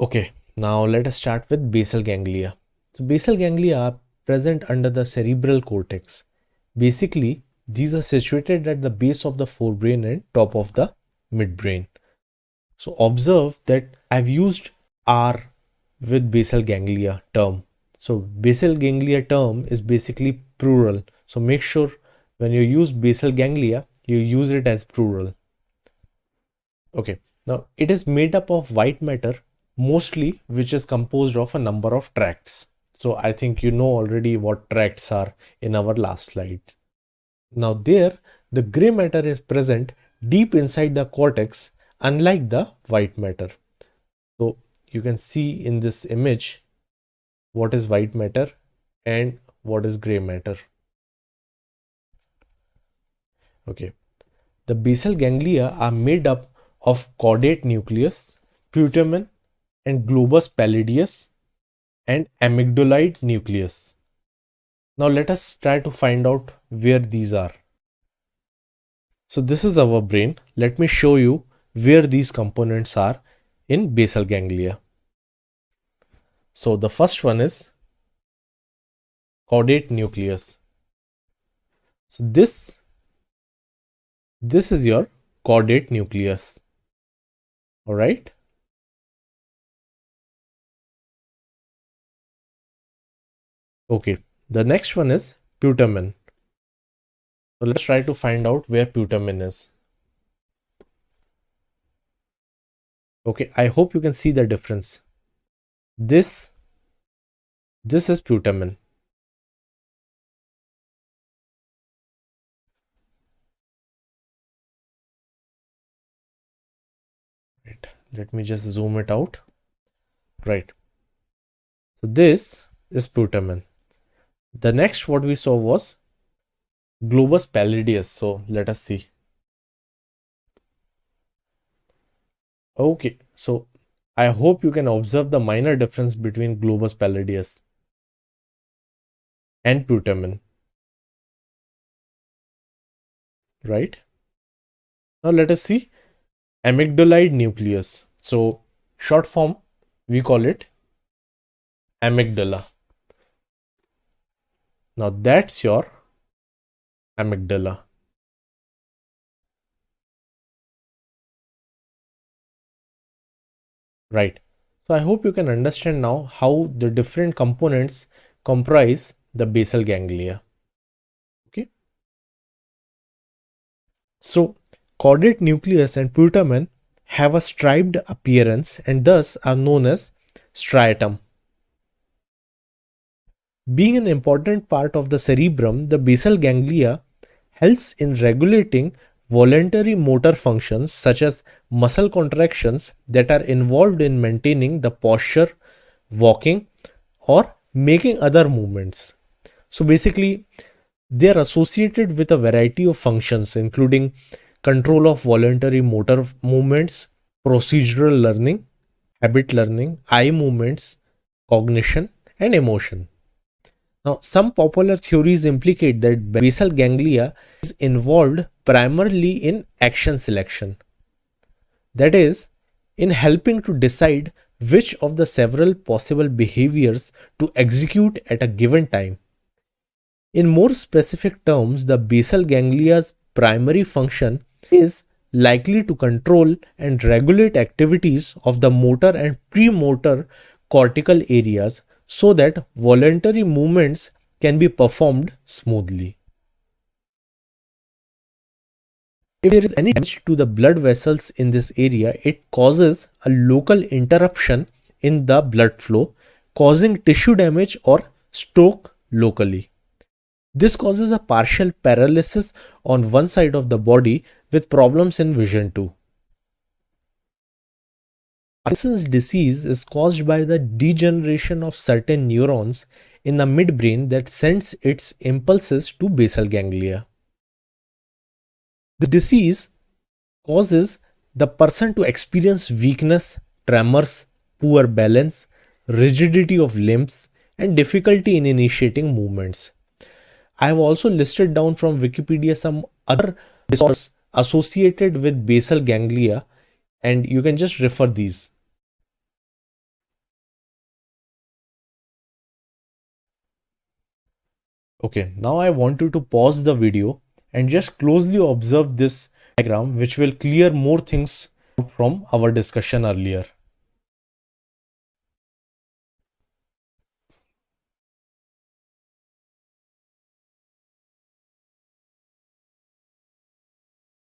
Okay, now let us start with basal ganglia. So basal ganglia are present under the cerebral cortex. Basically, these are situated at the base of the forebrain and top of the midbrain. So observe that I've used R with basal ganglia term. So basal ganglia term is basically plural. So make sure when you use basal ganglia, you use it as plural. Okay, now it is made up of white matter mostly, which is composed of a number of tracts. So I think you know already what tracts are in our last slide. Now there, the gray matter is present deep inside the cortex, unlike the white matter. So you can see in this image what is white matter and what is gray matter. Okay, the basal ganglia are made up of caudate nucleus, putamen, and globus pallidus, and amygdaloid nucleus. Now let us try to find out where these are. So this is our brain. Let me show you where these components are in basal ganglia. So the first one is caudate nucleus. So this is your caudate nucleus. All right. Okay. The next one is putamen. So let's try to find out where putamen is. Okay, I hope you can see the difference. This is putamen. Right. Let me just zoom it out. Right. So this is putamen. The next what we saw was globus pallidus. So let us see. Okay, so I hope you can observe the minor difference between globus pallidus and putamen, right? Now let us see amygdaloid nucleus. So short form we call it amygdala. Now that's your amygdala. Right. So I hope you can understand now how the different components comprise the basal ganglia. Okay. So caudate nucleus and putamen have a striped appearance and thus are known as striatum. Being an important part of the cerebrum, the basal ganglia helps in regulating voluntary motor functions such as muscle contractions that are involved in maintaining the posture, walking, or making other movements. So basically, they are associated with a variety of functions, including control of voluntary motor movements, procedural learning, habit learning, eye movements, cognition, and emotion. Now, some popular theories implicate that basal ganglia is involved primarily in action selection. That is, in helping to decide which of the several possible behaviors to execute at a given time. In more specific terms, the basal ganglia's primary function is likely to control and regulate activities of the motor and premotor cortical areas so that voluntary movements can be performed smoothly. If there is any damage to the blood vessels in this area, it causes a local interruption in the blood flow, causing tissue damage or stroke locally. This causes a partial paralysis on one side of the body with problems in vision too. Parkinson's disease is caused by the degeneration of certain neurons in the midbrain that sends its impulses to basal ganglia. The disease causes the person to experience weakness, tremors, poor balance, rigidity of limbs, and difficulty in initiating movements. I have also listed down from Wikipedia some other disorders associated with basal ganglia, and you can just refer these. Okay, now I want you to pause the video and just closely observe this diagram, which will clear more things from our discussion earlier.